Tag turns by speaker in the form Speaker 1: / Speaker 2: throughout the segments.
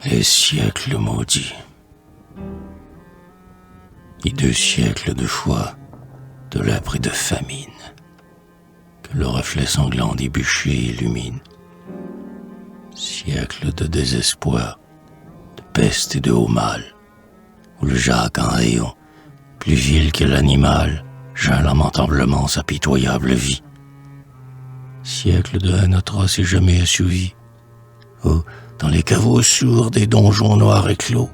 Speaker 1: Les siècles maudits. Et 2 siècles de foi, de lèpre et de famine, que le reflet sanglant des bûchers illumine. Siècles de désespoir, de peste et de haut mal, où le Jacques en rayon, plus vil que l'animal, geint lamentablement sa pitoyable vie. Siècles de haine atroce et jamais assouvie, où, dans les caveaux sourds des donjons noirs et clos,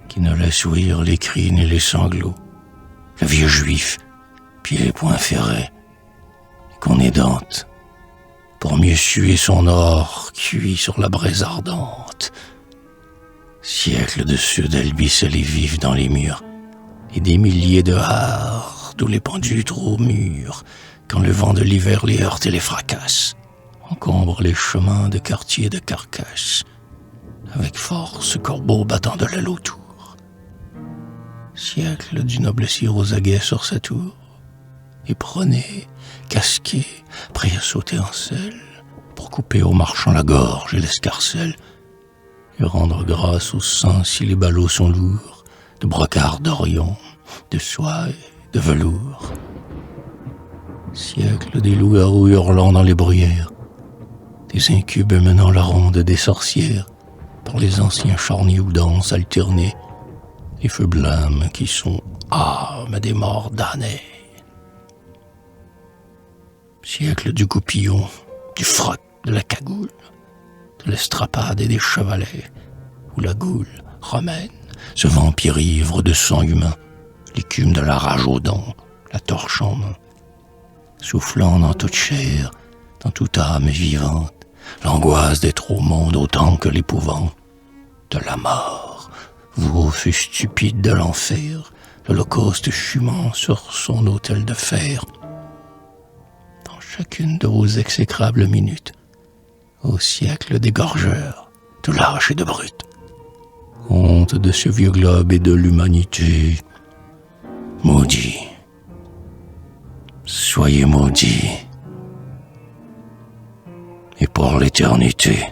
Speaker 1: qui ne laissent ouïr les cris ni les sanglots, le vieux juif, pieds et poings ferrés, qu'on édente, pour mieux suer son or cuit sur la braise ardente. Siècles de ceux d'albicelles et vifs dans les murs, et des milliers de hards d'où les pendus trop mûrs, quand le vent de l'hiver les heurte et les fracasse, encombre les chemins de quartier et de carcasses, avec force corbeau battant de l'aile autour. Siècle du noble cire aux aguets sur sa tour, épronné, casqué, prêt à sauter en selle, pour couper aux marchands la gorge et l'escarcelle, et rendre grâce au sang si les ballots sont lourds, de brocart d'Orient, de soie et de velours. Siècle des loups-garous hurlant dans les bruyères, des incubes menant la ronde des sorcières, par les anciens charniers où dansent alternés les feux blêmes qui sont âmes des morts damnés. Siècle du goupillon, du froc, de la cagoule, de l'estrapade et des chevalets, où la goule romaine, ce vampire ivre de sang humain, l'écume de la rage aux dents, la torche en main, soufflant dans toute chair, dans toute âme vivante, l'angoisse d'être au monde autant que l'épouvante de la mort, vous aux feux stupides de l'enfer, l'holocauste fumant sur son autel de fer. Dans chacune de vos exécrables minutes, au siècle des gorgeurs, de lâches et de brutes, honte de ce vieux globe et de l'humanité, maudit, soyez maudits, et pour l'éternité.